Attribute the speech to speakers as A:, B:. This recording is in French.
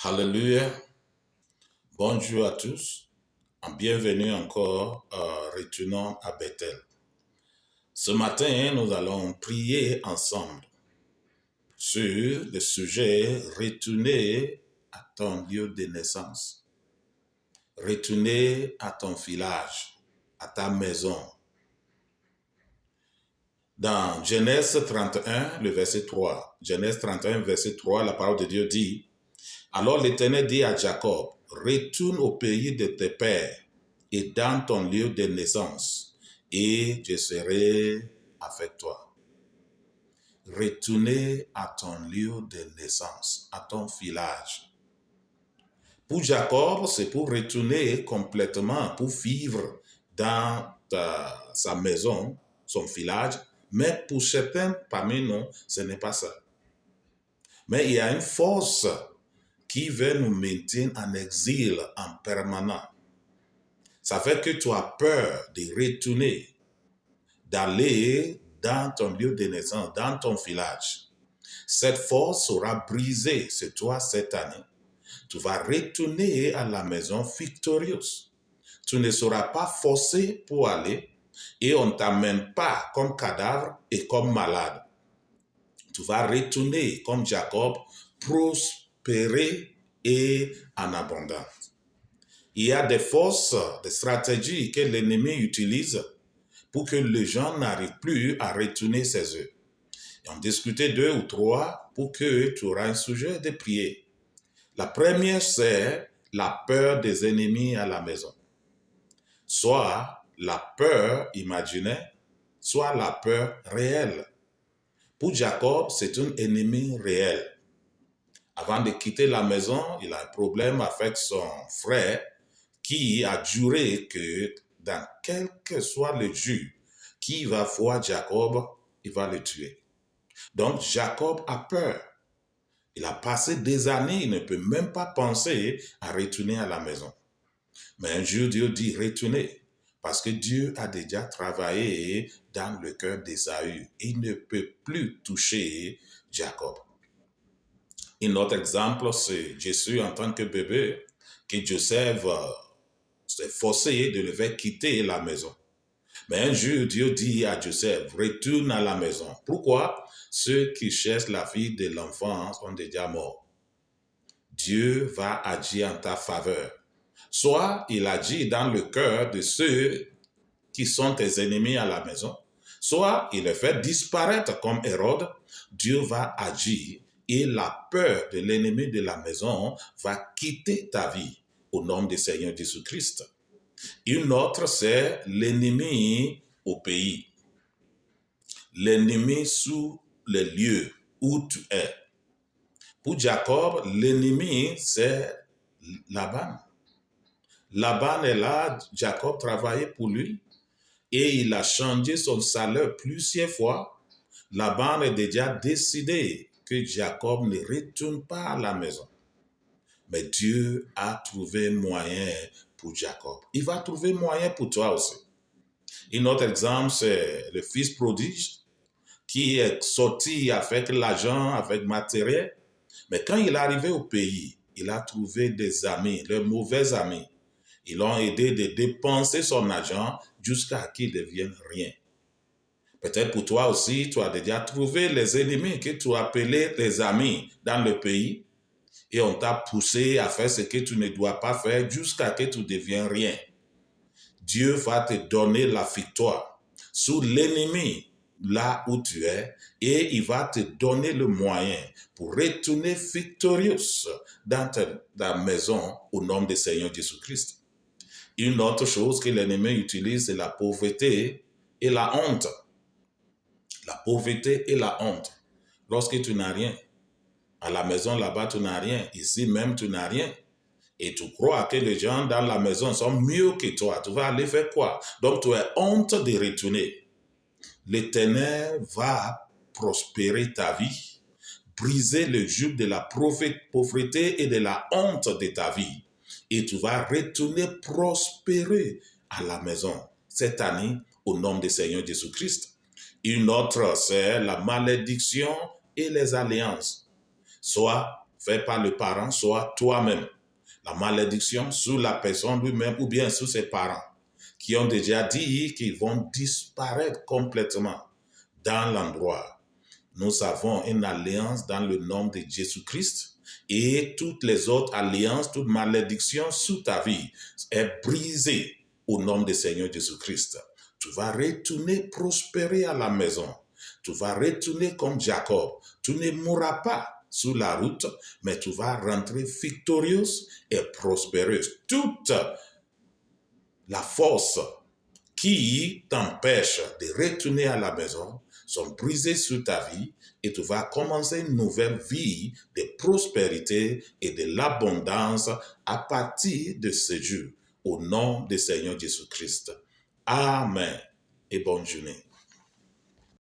A: Alléluia. Bonjour à tous. Bienvenue encore retournant à Bethel. Ce matin, nous allons prier ensemble sur le sujet retourner à ton lieu de naissance. Retourner à ton village, à ta maison. Dans Genèse 31, le verset 3, Genèse 31, verset 3, la parole de Dieu dit: Alors l'Éternel dit à Jacob, retourne au pays de tes pères et dans ton lieu de naissance, et je serai avec toi. Retourner à ton lieu de naissance, à ton village. Pour Jacob, c'est pour retourner complètement, pour vivre dans sa maison, son village, mais pour certains parmi nous, ce n'est pas ça. Mais il y a une force qui veut nous maintenir en exil en permanent. Ça fait que tu as peur de retourner, d'aller dans ton lieu de naissance, dans ton village. Cette force sera brisée sur toi cette année. Tu vas retourner à la maison victorieuse. Tu ne seras pas forcé pour aller et on ne t'amène pas comme cadavre et comme malade. Tu vas retourner comme Jacob, prospérer et en abondance. Il y a des forces, des stratégies que l'ennemi utilise pour que les gens n'arrivent plus à retourner chez eux. Et on discutait 2 ou 3 pour que tu auras un sujet de prier. La première, c'est la peur des ennemis à la maison. Soit la peur imaginaire, soit la peur réelle. Pour Jacob, c'est un ennemi réel. Avant de quitter la maison, il a un problème avec son frère qui a juré que dans quel que soit le jour qui va voir Jacob, il va le tuer. Donc Jacob a peur. Il a passé des années, il ne peut même pas penser à retourner à la maison. Mais un jour, Dieu dit retournez, parce que Dieu a déjà travaillé dans le cœur d'Ésaü. Il ne peut plus toucher Jacob. Un autre exemple, c'est Jésus en tant que bébé, que Joseph s'est forcé de le faire quitter la maison. Mais un jour, Dieu dit à Joseph, retourne à la maison. Pourquoi? Ceux qui cherchent la vie de l'enfant sont déjà morts. Dieu va agir en ta faveur. Soit il agit dans le cœur de ceux qui sont tes ennemis à la maison, soit il les fait disparaître comme Hérode. Dieu va agir et la peur de l'ennemi de la maison va quitter ta vie au nom du Seigneur Jésus-Christ. Une autre, c'est l'ennemi au pays. L'ennemi sous le lieu où tu es. Pour Jacob, l'ennemi, c'est Laban. Laban est là, Jacob travaillait pour lui et il a changé son salaire plusieurs fois. Laban a déjà décidé que Jacob ne retourne pas à la maison. Mais Dieu a trouvé moyen pour Jacob. Il va trouver moyen pour toi aussi. Un autre exemple, c'est le fils prodige qui est sorti avec l'argent, avec matériel. Mais quand il est arrivé au pays, il a trouvé des amis, les mauvais amis. Ils l'ont aidé de dépenser son argent jusqu'à ce qu'il devienne rien. Peut-être pour toi aussi, tu as déjà trouvé les ennemis que tu appelais les amis dans le pays et on t'a poussé à faire ce que tu ne dois pas faire jusqu'à ce que tu deviennes rien. Dieu va te donner la victoire sur l'ennemi là où tu es et il va te donner le moyen pour retourner victorieux dans ta maison au nom du Seigneur Jésus-Christ. Une autre chose que l'ennemi utilise, c'est la pauvreté et la honte. La pauvreté et la honte. Lorsque tu n'as rien, à la maison là-bas tu n'as rien, ici même tu n'as rien, et tu crois que les gens dans la maison sont mieux que toi, tu vas aller faire quoi? Donc tu as honte de retourner. L'Éternel va prospérer ta vie, briser le joug de la pauvreté et de la honte de ta vie. Et tu vas retourner prospérer à la maison cette année au nom du Seigneur Jésus-Christ. Une autre, c'est la malédiction et les alliances. Soit fait par le parent, soit toi-même. La malédiction sur la personne lui-même ou bien sur ses parents, qui ont déjà dit qu'ils vont disparaître complètement dans l'endroit. Nous avons une alliance dans le nom de Jésus-Christ et toutes les autres alliances, toute malédiction sous ta vie est brisée au nom du Seigneur Jésus-Christ. Tu vas retourner prospérer à la maison. Tu vas retourner comme Jacob. Tu ne mourras pas sur la route, mais tu vas rentrer victorieuse et prospéreuse. Toute la force qui t'empêche de retourner à la maison sont brisées sur ta vie et tu vas commencer une nouvelle vie de prospérité et de l'abondance à partir de ce jour, au nom du Seigneur Jésus-Christ. Amen et bonne journée.